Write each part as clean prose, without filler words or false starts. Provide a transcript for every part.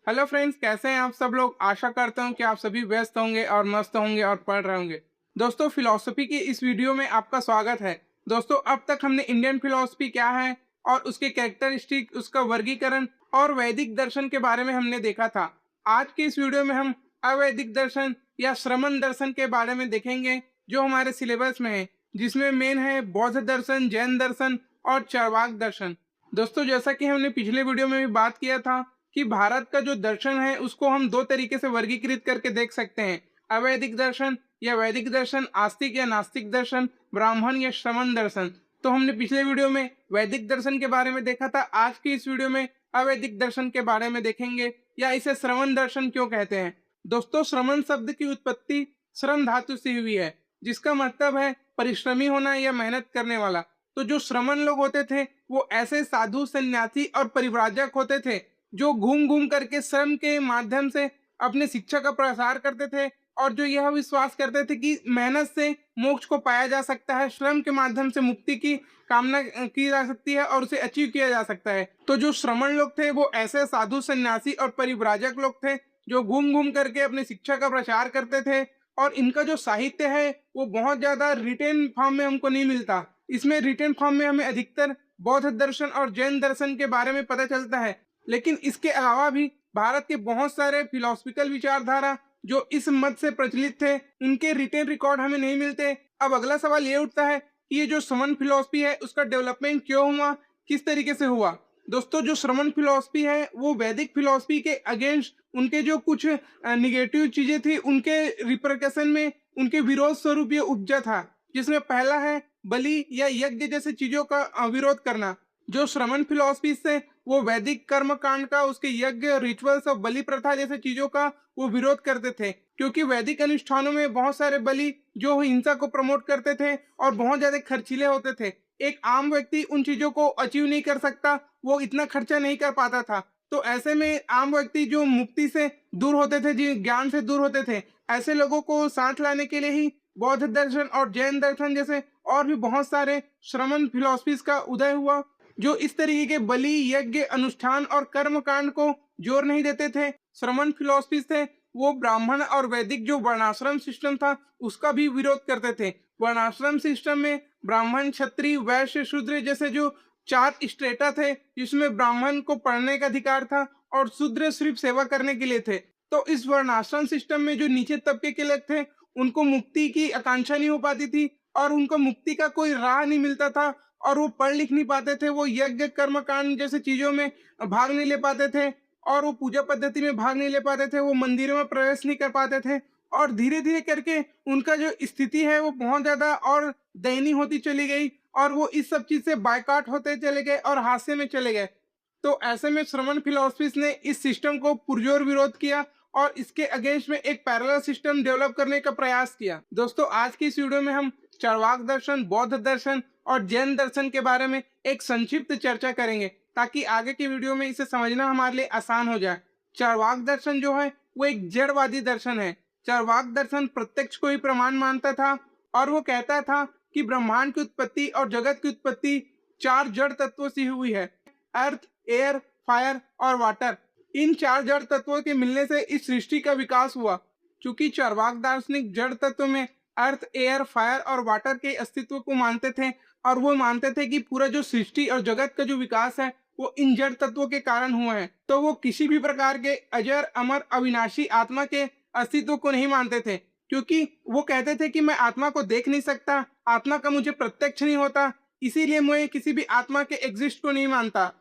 Hello friends, कैसे हैं आप सब लोग। आशा करता हूं कि आप सभी व्यस्त होंगे और मस्त होंगे और पढ़ रहे होंगे। दोस्तों, फिलॉसफी की इस वीडियो में आपका स्वागत है। दोस्तों, अब तक हमने इंडियन फिलॉसफी क्या है और उसके कैरेक्टरिस्टिक, उसका वर्गीकरण और वैदिक दर्शन के बारे में हमने देखा था। आज की इस वीडियो में हम अवैदिक दर्शन या श्रमण दर्शन के बारे में देखेंगे, जो हमारे सिलेबस में है, जिसमें मेन है बौद्ध दर्शन, जैन दर्शन और चार्वाक दर्शन। दोस्तों, जैसा कि हमने पिछले वीडियो में भी बात किया था कि भारत का जो दर्शन है उसको हम दो तरीके से वर्गीकृत करके देख सकते हैं। अवैदिक दर्शन या वैदिक दर्शन, आस्तिक या नास्तिक दर्शन, ब्राह्मण या श्रमण दर्शन। तो हमने पिछले वीडियो में वैदिक दर्शन के बारे में देखा था। आज की इस वीडियो में अवैदिक दर्शन के बारे में देखेंगे, या इसे श्रमण दर्शन क्यों कहते हैं। दोस्तों, श्रमण शब्द की उत्पत्ति श्रम धातु से हुई है, जिसका मतलब है परिश्रमी होना या मेहनत करने वाला। तो जो श्रमण लोग होते थे वो ऐसे साधु, सन्यासी और परिव्राजक होते थे जो घूम घूम करके श्रम के माध्यम से अपने शिक्षा का प्रसार करते थे, और जो यह विश्वास करते थे कि मेहनत से मोक्ष को पाया जा सकता है, श्रम के माध्यम से मुक्ति की कामना की जा सकती है और उसे अचीव किया जा सकता है। तो जो श्रमण लोग थे वो ऐसे साधु, सन्यासी और परिव्राजक लोग थे जो घूम घूम करके अपनी शिक्षा का प्रचार करते थे। और इनका जो साहित्य है वो बहुत ज्यादा रिटेन फॉर्म में हमको नहीं मिलता। इसमें रिटेन फॉर्म में हमें अधिकतर बौद्ध दर्शन और जैन दर्शन के बारे में पता चलता है, लेकिन इसके अलावा भी भारत के बहुत सारे फिलोसफिकल विचारधारा जो इस मत से प्रचलित थे, उनके रिटेन रिकॉर्ड हमें नहीं मिलते। अब अगला सवाल ये उठता है कि ये जो श्रमण फिलोसफी है उसका डेवलपमेंट क्यों हुआ, किस तरीके से हुआ। दोस्तों, जो श्रमण फिलोसफी है वो वैदिक फिलोसफी के अगेंस्ट उनके जो कुछ निगेटिव चीजें थी, उनके रिप्रकशन में, उनके विरोध स्वरूप ये उपजा था। जिसमें पहला है बलि या यज्ञ जैसे चीजों का विरोध करना। जो श्रमण फिलोसफी से वो वैदिक कर्म कांड का, उसके यज्ञ, रिचुअल्स और बलि प्रथा जैसे चीजों का वो विरोध करते थे, क्योंकि वैदिक अनुष्ठानों में बहुत सारे बलि जो हिंसा को प्रमोट करते थे और बहुत ज्यादा खर्चीले होते थे। एक आम व्यक्ति उन चीजों को अचीव नहीं कर सकता, वो इतना खर्चा नहीं कर पाता था। तो ऐसे में आम व्यक्ति जो मुक्ति से दूर होते थे, जी ज्ञान से दूर होते थे, ऐसे लोगों को साथ लाने के लिए ही बौद्ध दर्शन और जैन दर्शन जैसे और भी बहुत सारे श्रमण फिलोसफीज का उदय हुआ, जो इस तरीके के बलि, यज्ञ, अनुष्ठान और कर्म कांड को जोर नहीं देते थे। श्रमण फिलोसफीज थे वो ब्राह्मण और वैदिक जो वर्णाश्रम सिस्टम था उसका भी विरोध करते थे। वर्णाश्रम सिस्टम में ब्राह्मण, क्षत्रिय, वैश्य, शूद्र जैसे जो चार स्ट्रेटा थे, जिसमें ब्राह्मण को पढ़ने का अधिकार था और शूद्र सिर्फ सेवा करने के लिए थे। तो इस वर्णाश्रम सिस्टम में जो नीचे तबके के लोग थे उनको मुक्ति की आकांक्षा नहीं हो पाती थी और उनको मुक्ति का कोई राह नहीं मिलता था, और वो पढ़ लिख नहीं पाते थे, वो यज्ञ, कर्म कांड जैसे चीजों में भाग नहीं ले पाते थे, और वो पूजा पद्धति में भाग नहीं ले पाते थे, वो मंदिरों में प्रवेश नहीं कर पाते थे। और धीरे धीरे करके उनका जो स्थिति है वो बहुत ज्यादा और दयनीय होती चली गई, और वो इस सब चीज से बायकॉट होते चले गए और हाशिए में चले गए। तो ऐसे में श्रमण फिलोसफीज ने इस सिस्टम को पुरजोर विरोध किया और इसके अगेंस्ट में एक पैरेलल सिस्टम डेवलप करने का प्रयास किया। दोस्तों, आज की इस वीडियो में हम चार्वाक दर्शन, बौद्ध दर्शन और जैन दर्शन के बारे में एक संक्षिप्त चर्चा करेंगे, ताकि आगे की वीडियो में इसे समझना हमारे लिए आसान हो जाए। चार्वाक दर्शन जो है वो एक जड़वादी दर्शन है। चार्वाक दर्शन प्रत्यक्ष को ही प्रमाण मानता था, और वो कहता था कि ब्रह्मांड की उत्पत्ति और जगत की उत्पत्ति चार जड़ तत्वों से हुई है: अर्थ, एयर, फायर और वाटर। इन चार जड़ तत्वों के मिलने से इस सृष्टि का विकास हुआ। चूंकि चार्वाक दार्शनिक जड़ तत्व में अर्थ, एयर, फायर और वाटर के अस्तित्व को मानते थे, और वो मानते थे कि पूरा जो सृष्टि और जगत का जो विकास है वो इन जड़ तत्वों के कारण हुआ है। तो वो किसी भी प्रकार के अजर, अमर, अविनाशी आत्मा के अस्तित्व को नहीं मानते थे, क्योंकि वो कहते थे कि मैं आत्मा को देख नहीं सकता, आत्मा का मुझे प्रत्यक्ष नहीं होता, इसीलिए मैं किसी भी आत्मा के एग्जिस्ट को नहीं मानता।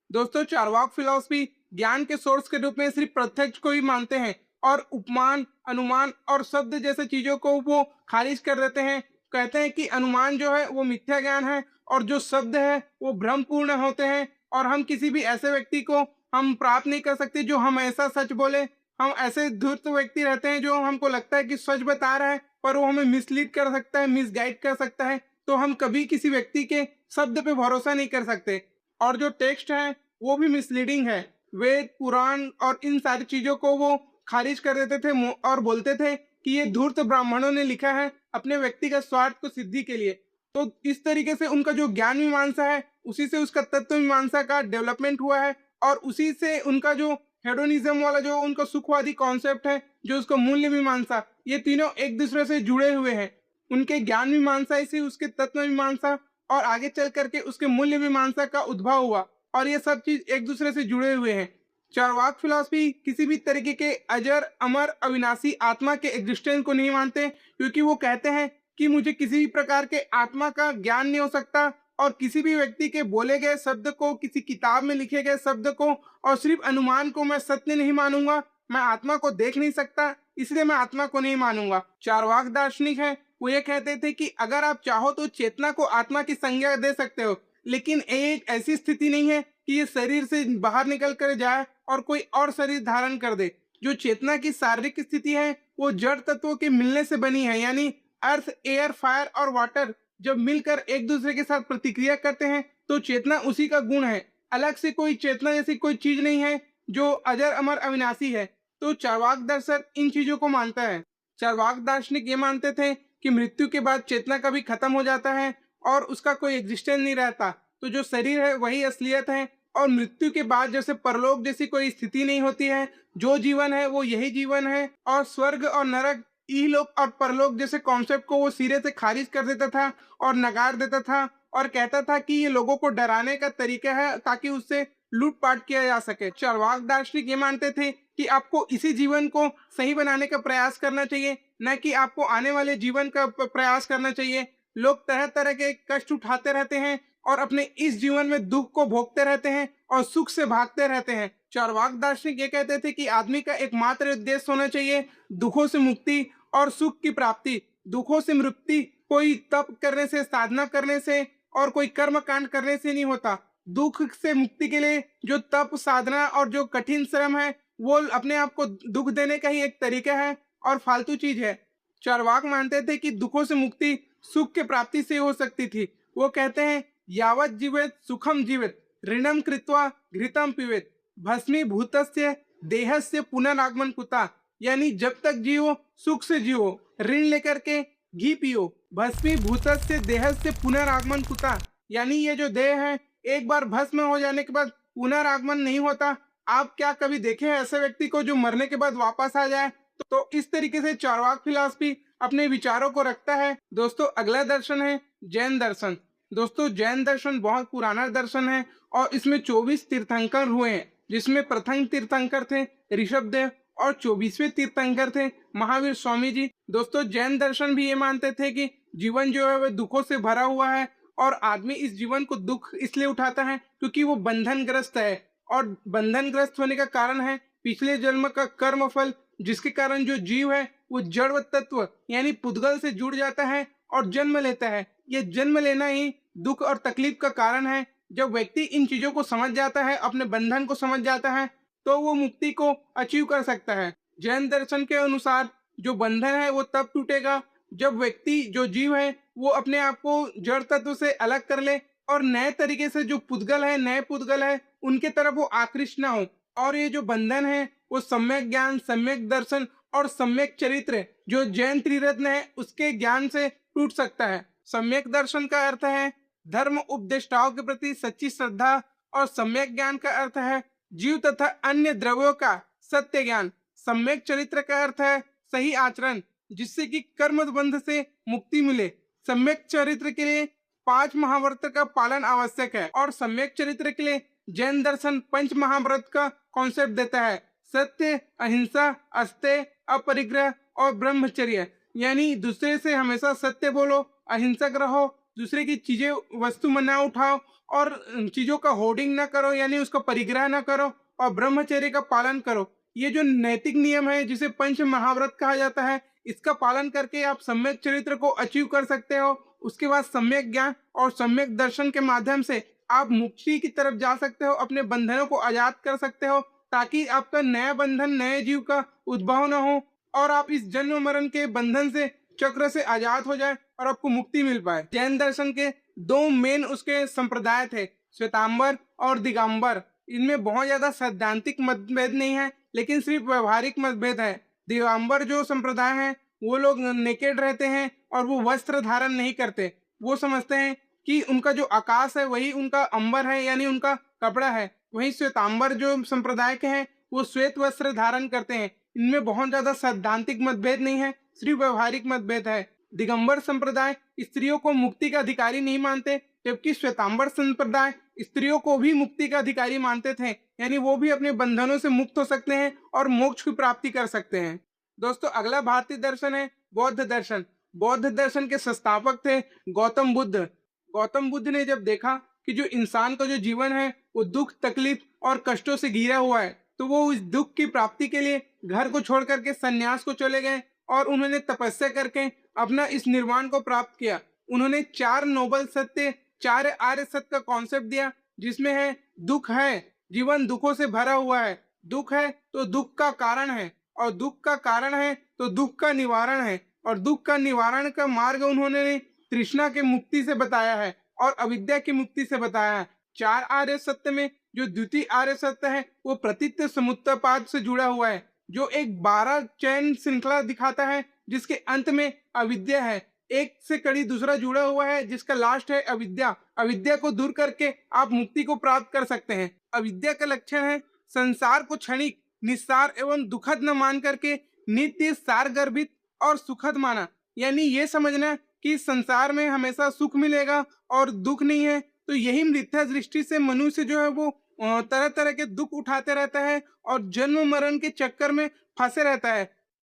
दोस्तों, चार्वाक फिलॉसफी ज्ञान के सोर्स के रूप में सिर्फ प्रत्यक्ष को ही मानते हैं, और उपमान, अनुमान और शब्द जैसे चीजों को वो खारिज कर देते हैं। कहते हैं कि अनुमान जो है वो मिथ्या ज्ञान है, और जो शब्द है वो भ्रमपूर्ण होते हैं, और हम किसी भी ऐसे व्यक्ति को हम प्राप्त नहीं कर सकते जो हमेशा सच बोले। हम ऐसे धूर्त व्यक्ति रहते हैं जो हमको लगता है कि सच बता रहा है, पर वो हमें मिसलीड कर सकता है, मिसगाइड कर सकता है। तो हम कभी किसी व्यक्ति के शब्द पे भरोसा नहीं कर सकते। और जो टेक्स्ट है वो भी मिसलीडिंग है। वेद, पुराण और इन सारी चीजों को वो खारिज कर देते थे और बोलते थे कि ये धूर्त ब्राह्मणों ने लिखा है अपने व्यक्तिगत स्वार्थ को सिद्धि के लिए। तो इस तरीके से उनका जो ज्ञान मीमांसा है उसी से उसका तत्व मीमांसा का डेवलपमेंट हुआ है, और उसी से उनका जो हेडोनिज्म वाला जो उनका सुखवादी कॉन्सेप्ट है, जो उसका मूल्य मीमांसा, ये तीनों एक दूसरे से जुड़े हुए हैं। उनके ज्ञान मीमांसा से उसके तत्व मीमांसा और आगे चल करके उसके मूल्य मीमांसा का उद्भव हुआ, और ये सब चीज एक दूसरे से जुड़े हुए हैं। चार्वाक फिलॉसफी किसी भी तरीके के अजर अमर अविनाशी आत्मा के एग्जिस्टेंस को नहीं मानते, क्योंकि वो कहते हैं कि मुझे किसी भी प्रकार के आत्मा का ज्ञान नहीं हो सकता, और किसी भी व्यक्ति के बोले गए शब्द को, किसी किताब में लिखे गए शब्द को और सिर्फ अनुमान को मैं सत्य नहीं मानूंगा। मैं आत्मा को देख नहीं सकता, इसलिए मैं आत्मा को नहीं मानूंगा। चार्वाक दार्शनिक है, वो ये कहते थे कि अगर आप चाहो तो चेतना को आत्मा की संज्ञा दे सकते हो, लेकिन एक ऐसी स्थिति नहीं है कि ये शरीर से बाहर निकल कर जाए और कोई और शरीर धारण कर दे। जो चेतना की शारीरिक स्थिति है वो जड़ तत्वों के मिलने से बनी है, यानी अर्थ, एयर, फायर और वाटर जब मिलकर एक दूसरे के साथ प्रतिक्रिया करते हैं तो चेतना उसी का गुण है। अलग से कोई चेतना जैसी कोई चीज नहीं है जो अजर अमर अविनाशी है। तो चार्वाक दर्शन इन चीजों को मानता है। चार्वाक दार्शनिक ये मानते थे कि मृत्यु के बाद चेतना कभी खत्म हो जाता है और उसका कोई एग्जिस्टेंस नहीं रहता, तो जो शरीर है वही असलियत है, और मृत्यु के बाद जैसे परलोक जैसी कोई स्थिति नहीं होती है। जो जीवन है वो यही जीवन है, और स्वर्ग और नरक, इहलोक और परलोक जैसे कॉन्सेप्ट को वो सिरे से खारिज कर देता था और नकार देता था, और कहता था कि ये लोगों को डराने का तरीका है ताकि उससे लूटपाट किया जा सके। चार्वाक दार्शनिक ये मानते थे कि आपको इसी जीवन को सही बनाने का प्रयास करना चाहिए, न कि आपको आने वाले जीवन का प्रयास करना चाहिए। लोग तरह तरह के कष्ट उठाते रहते हैं और अपने इस जीवन में दुख को भोगते रहते हैं और सुख से भागते रहते हैं। चार्वाक दार्शनिक ये कहते थे कि आदमी का एकमात्र उद्देश्य होना चाहिए दुखों से मुक्ति और सुख की प्राप्ति। दुखों से मुक्ति कोई तप करने से, साधना करने से और कोई कर्म कांड करने से नहीं होता। दुख से मुक्ति के लिए जो तप, साधना और जो कठिन श्रम है वो अपने आप को दुख देने का ही एक तरीका है और फालतू चीज है। चार्वाक मानते थे कि दुखों से मुक्ति सुख के प्राप्ति से हो सकती थी। वो कहते हैं यावत जीवेत सुखम जीवेत ऋणम कृत्वा घृतम पिबेत भस्मीभूतस्य देहस्य पुनरागमन कुता, यानी जब तक जियो सुख से जियो, ऋण लेकर के घी पियो, भस्मीभूतस्य देहस्य पुनरागमन कुता, यानी ये जो देह है एक बार भस्म हो जाने के बाद पुनरागमन नहीं होता। आप क्या कभी देखे हैं ऐसे व्यक्ति को जो मरने के बाद वापस आ जाए? तो इस तरीके से चार्वाक फिलॉसफी अपने विचारों को रखता है। दोस्तों अगला दर्शन है जैन दर्शन। दोस्तों जैन दर्शन बहुत पुराना दर्शन है और इसमें 24 तीर्थंकर हुए हैं, जिसमें प्रथम तीर्थंकर थे ऋषभदेव और 24वें तीर्थंकर थे महावीर स्वामी जी। दोस्तों जैन दर्शन भी ये मानते थे कि जीवन जो है वह दुखों से भरा हुआ है, और आदमी इस जीवन को दुख इसलिए उठाता है क्योंकि वो बंधनग्रस्त है, और बंधनग्रस्त होने का कारण है पिछले जन्म का कर्म फल, जिसके कारण जो जीव है वो जड़ तत्व यानी पुद्गल से जुड़ जाता है और जन्म लेता है। ये जन्म लेना ही दुख और तकलीफ का कारण है। जब व्यक्ति इन चीजों को समझ जाता है, अपने बंधन को समझ जाता है, तो वो मुक्ति को अचीव कर सकता है। जैन दर्शन के अनुसार जो बंधन है वो तब टूटेगा जब व्यक्ति, जो जीव है, वो अपने आप को जड़ तत्व से अलग कर ले और नए तरीके से जो पुद्गल है, नए पुद्गल है, उनके तरफ वो आकृष्ट ना हो। और ये जो बंधन है वो सम्यक ज्ञान, सम्यक दर्शन और सम्यक चरित्र जो जैन त्रिरत्न है उसके ज्ञान से टूट सकता है। सम्यक दर्शन का अर्थ है धर्म उपदेष्टाओं के प्रति सच्ची श्रद्धा, और सम्यक ज्ञान का अर्थ है जीव तथा अन्य द्रव्यों का सत्य ज्ञान। सम्यक चरित्र का अर्थ है सही आचरण, जिससे कि कर्म बंध से मुक्ति मिले। सम्यक चरित्र के लिए 5 महाव्रत का पालन आवश्यक है, और सम्यक चरित्र के लिए जैन दर्शन 5 महाव्रत का कॉन्सेप्ट देता है। सत्य, अहिंसा, अस्तेय, अपरिग्रह और ब्रह्मचर्य, यानी दूसरे से हमेशा सत्य बोलो, अहिंसक रहो, दूसरे की चीजें, वस्तु ना उठाओ और चीजों का होर्डिंग ना करो, यानी उसका परिग्रह ना करो, और ब्रह्मचर्य का पालन करो। ये जो नैतिक नियम है जिसे पंच महाव्रत कहा जाता है, इसका पालन करके आप सम्यक चरित्र को अचीव कर सकते हो। उसके बाद सम्यक ज्ञान और सम्यक दर्शन के माध्यम से आप मुक्ति की तरफ जा सकते हो, अपने बंधनों को आजाद कर सकते हो, ताकि आपका नया बंधन, नए जीव का उद्भव न हो और आप इस जन्म मरण के बंधन से, चक्र से आजाद हो जाए और आपको मुक्ति मिल पाए। जैन दर्शन के 2 मेन उसके संप्रदाय थे, श्वेतांबर और दिगंबर। इनमें बहुत ज्यादा सैद्धांतिक मतभेद नहीं है, लेकिन सिर्फ व्यवहारिक मतभेद है। दिगंबर जो संप्रदाय है वो लोग नेकेड रहते हैं और वो वस्त्र धारण नहीं करते। वो समझते हैं कि उनका जो आकाश है वही उनका अंबर है, यानी उनका कपड़ा है। वहीं श्वेतांबर जो संप्रदाय के हैं वो श्वेत वस्त्र धारण करते हैं। इनमें बहुत ज्यादा सैद्धांतिक मतभेद नहीं है, सिर्फ व्यवहारिक मतभेद है। दिगंबर संप्रदाय स्त्रियों को मुक्ति का अधिकारी नहीं मानते, जबकि श्वेतांबर संप्रदाय स्त्रियों को भी मुक्ति का अधिकारी मानते थे, यानी वो भी अपने बंधनों से मुक्त हो सकते हैं और मोक्ष की प्राप्ति कर सकते हैं। दोस्तों अगला भारतीय दर्शन है बौद्ध दर्शन। बौद्ध दर्शन के संस्थापक थे गौतम बुद्ध। गौतम बुद्ध ने जब देखा कि जो इंसान का जो जीवन है वो दुख तकलीफ और कष्टों से घिरा हुआ है, तो वो इस दुख की प्राप्ति के लिए घर को छोड़ करके संन्यास को चले गए और उन्होंने तपस्या करके अपना इस निर्वाण को प्राप्त किया। उन्होंने 4 नोबल सत्य, 4 आर्य सत्य का कॉन्सेप्ट दिया, जिसमें है दुख है, जीवन दुखों से भरा हुआ है, दुख है तो दुख का कारण है, और दुख का कारण है तो दुख का निवारण है, और दुख का निवारण का मार्ग उन्होंने तृष्णा के मुक्ति से बताया है और अविद्या की मुक्ति से बताया है। 4 आर्य सत्य में जो द्वितीय आर्य सत्य है वो प्रतीत्य समुत्पाद से जुड़ा हुआ है, जो एक 12 चैन श्रृंखला दिखाता है, जिसके अंत में अविद्या है। एक से कड़ी दूसरा जुड़ा हुआ है, जिसका लास्ट है अविद्या। अविद्या को दूर करके आप मुक्ति को प्राप्त कर सकते हैं। अविद्या का लक्षण है संसार को क्षणिक, निस्सार एवं दुखद न मान करके नित्य, सार गर्भित और सुखद माना। यानी ये समझना कि संसार में हमेशा सुख मिलेगा और दुख नहीं है। तो यही मिथ्या दृष्टि से मनुष्य जो है वो तरह तरह के दुख उठाते रहता है और जन्म मरण के चक्कर में फंसे रहता है।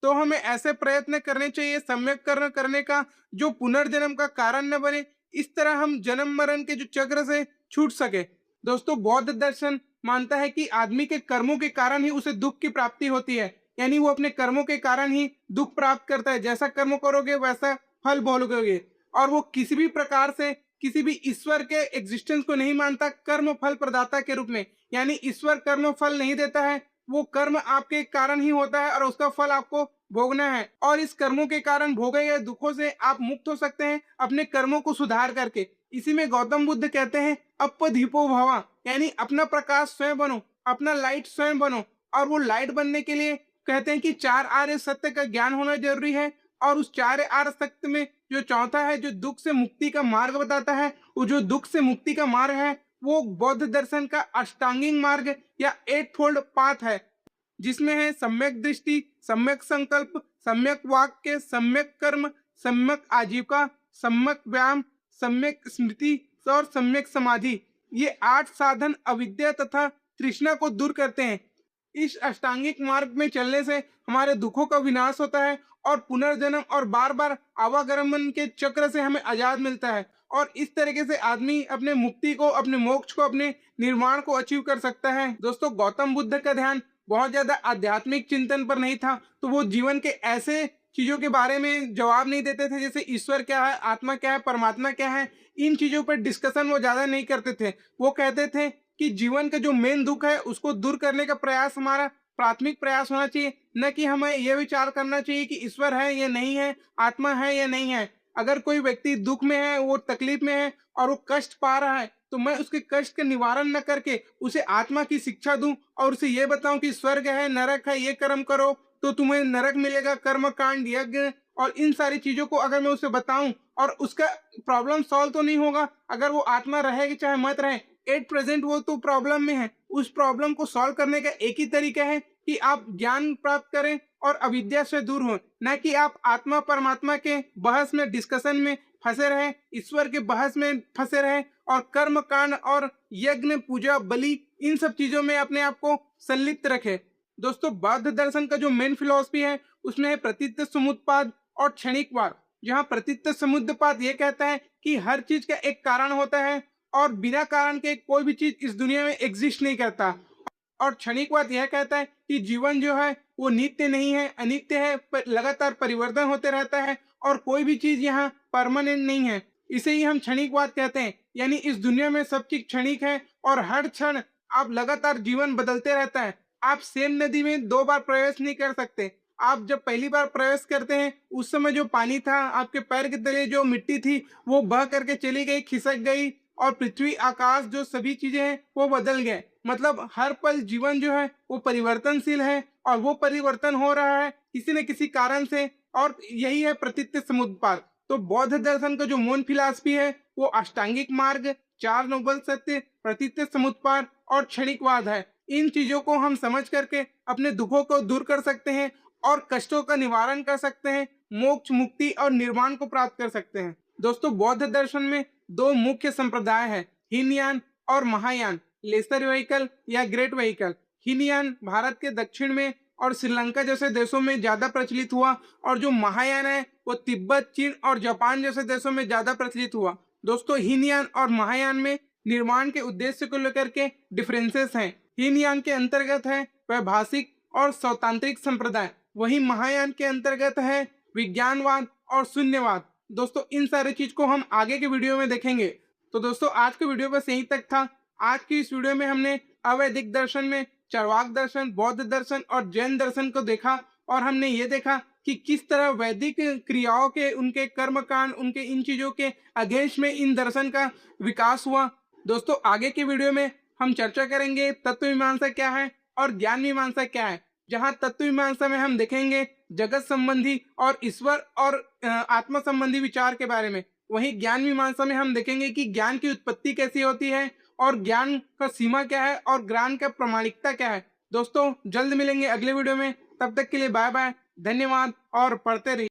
तो हमें ऐसे प्रयत्न करने चाहिए सम्यक कर्म करने का, जो पुनर्जन्म का कारण न बने। इस तरह हम जन्म मरण के जो चक्र से छूट सके। दोस्तों बौद्ध दर्शन मानता है कि आदमी के कर्मों के कारण ही उसे दुख की प्राप्ति होती है, यानी वो अपने कर्मों के कारण ही दुख प्राप्त करता है। जैसा कर्म करोगे वैसा फल भोगोगे। और वो किसी भी प्रकार से किसी भी ईश्वर के एग्जिस्टेंस को नहीं मानता कर्म फल प्रदाता के रूप में, यानी ईश्वर कर्म फल नहीं देता है, वो कर्म आपके कारण ही होता है और उसका फल आपको भोगना है। और इस कर्मों के कारण भोगे गए दुखों से आप मुक्त हो सकते हैं अपने कर्मों को सुधार करके। इसी में गौतम बुद्ध कहते हैं अपदीपो भवा, यानी अपना प्रकाश स्वयं बनो, अपना लाइट स्वयं बनो। और वो लाइट बनने के लिए कहते हैं कि 4 आर्य सत्य का ज्ञान होना जरूरी है। और उस 4 आर्य सत्य में जो चौथा है, जो दुख से मुक्ति का मार्ग बताता है, वो जो दुख से मुक्ति का मार्ग है वो बौद्ध दर्शन का अष्टांगिक मार्ग या 8 फोल्ड पाथ है, जिसमें है सम्यक दृष्टि, सम्यक संकल्प, सम्यक वाक्य, सम्यक कर्म, सम्यक आजीविका, सम्यक व्यायाम, सम्यक स्मृति और सम्यक समाधि। ये 8 साधन अविद्या तथा तृष्णा को दूर करते हैं। इस अष्टांगिक मार्ग में चलने से हमारे दुखों का विनाश होता है और पुनर्जन्म और बार बार आवागमन के चक्र से हमें आजाद मिलता है। और इस तरीके से आदमी अपने मुक्ति को, अपने मोक्ष को, अपने निर्माण को अचीव कर सकता है। दोस्तों गौतम बुद्ध का ध्यान बहुत ज्यादा आध्यात्मिक चिंतन पर नहीं था, तो वो जीवन के ऐसे चीजों के बारे में जवाब नहीं देते थे, जैसे ईश्वर क्या है, आत्मा क्या है, परमात्मा क्या है। इन चीजों पर डिस्कशन वो ज्यादा नहीं करते थे। वो कहते थे कि जीवन का जो मेन दुख है उसको दूर करने का प्रयास हमारा प्राथमिक प्रयास होना चाहिए, न कि हमें यह विचार करना चाहिए कि ईश्वर है या नहीं है, आत्मा है या नहीं है। अगर कोई व्यक्ति दुख में है, वो तकलीफ में है और वो कष्ट पा रहा है, तो मैं उसके कष्ट का निवारण न करके उसे आत्मा की शिक्षा दूं और उसे ये बताऊं कि स्वर्ग है, नरक है, ये कर्म करो तो तुम्हें नरक मिलेगा, कर्म कांड, यज्ञ और इन सारी चीजों को अगर मैं उसे बताऊं और उसका प्रॉब्लम सॉल्व तो नहीं होगा। अगर वो आत्मा रहेगी चाहे मत रहे, एट प्रेजेंट वो तो प्रॉब्लम में है। उस प्रॉब्लम को सॉल्व करने का एक ही तरीका है कि आप ज्ञान प्राप्त करें और अविद्या से दूर हो, न कि आप आत्मा परमात्मा के बहस में, डिस्कशन में फंसे रहे, ईश्वर के बहस में फंसे रहे और कर्म कांड और यज्ञ, पूजा, बलि इन सब चीजों में अपने आप को संलिप्त रखे। दोस्तों बौद्ध दर्शन का जो मेन फिलॉसफी है उसमें है प्रतीत्य समुत्पाद और क्षणिकवाद। जहाँ प्रतीत्य समुत्पाद ये कहता है कि हर चीज का एक कारण होता है और बिना कारण के कोई भी चीज इस दुनिया में एग्जिस्ट नहीं करता। और क्षणिकवाद यह कहता है कि जीवन जो है वो नित्य नहीं है, अनित्य है, लगातार परिवर्तन होते रहता है और कोई भी चीज यहाँ परमानेंट नहीं है। इसे ही हम क्षणिकवाद कहते हैं। यानी इस दुनिया में सब चीज क्षणिक है और हर क्षण आप लगातार जीवन बदलते रहता है। आप सेम नदी में 2 बार प्रवेश नहीं कर सकते। आप जब पहली बार प्रवेश करते हैं उस समय जो पानी था, आपके पैर के तले जो मिट्टी थी वो बह करके चली गई, खिसक गई और पृथ्वी, आकाश, जो सभी चीजें हैं वो बदल गए। मतलब हर पल जीवन जो है वो परिवर्तनशील है और वो परिवर्तन हो रहा है किसी न किसी कारण से, और यही है प्रतीत्य समुत्पाद। तो बौद्ध दर्शन का जो मूल फिलॉसफी है वो अष्टांगिक मार्ग, 4 नोबल सत्य, प्रतीत्य समुत्पाद और क्षणिकवाद है। इन चीजों को हम समझ करके अपने दुखों को दूर कर सकते हैं और कष्टों का निवारण कर सकते हैं, मोक्ष, मुक्ति और निर्वाण को प्राप्त कर सकते हैं। दोस्तों, बौद्ध दर्शन में दो मुख्य संप्रदाय है, हीनयान और महायान, लेसर व्हीकल या ग्रेट व्हीकल। हीनयान भारत के दक्षिण में और श्रीलंका जैसे देशों में ज्यादा प्रचलित हुआ और जो महायान है वो तिब्बत, चीन और जापान जैसे देशों में ज्यादा प्रचलित हुआ। दोस्तों, हीनयान और महायान में निर्माण के उद्देश्य को लेकर के डिफरेंसेस हैं। हीनयान के अंतर्गत है वैभाषिक और सौतांत्रिक संप्रदाय, वहीं महायान के अंतर्गत है विज्ञानवाद और शून्यवाद। दोस्तों, इन सारी चीज को हम आगे के वीडियो में देखेंगे। तो दोस्तों, आज के वीडियो बस यहीं तक था। आज की इस वीडियो में हमने अवैदिक दर्शन में चार्वाक दर्शन, बौद्ध दर्शन और जैन दर्शन को देखा और हमने ये देखा कि किस तरह वैदिक क्रियाओं के, उनके कर्मकांड, उनके इन चीजों के अगेंस्ट में इन दर्शन का विकास हुआ। दोस्तों, आगे के वीडियो में हम चर्चा करेंगे तत्व मीमांसा क्या है और ज्ञान मीमांसा क्या है। जहां तत्व मीमांसा में हम देखेंगे जगत संबंधी और ईश्वर और आत्मा संबंधी विचार के बारे में, वहीं ज्ञान मीमांसा में हम देखेंगे कि ज्ञान की उत्पत्ति कैसी होती है और ज्ञान का सीमा क्या है और ज्ञान का प्रामाणिकता क्या है। दोस्तों, जल्द मिलेंगे अगले वीडियो में, तब तक के लिए बाय बाय, धन्यवाद और पढ़ते रहिए।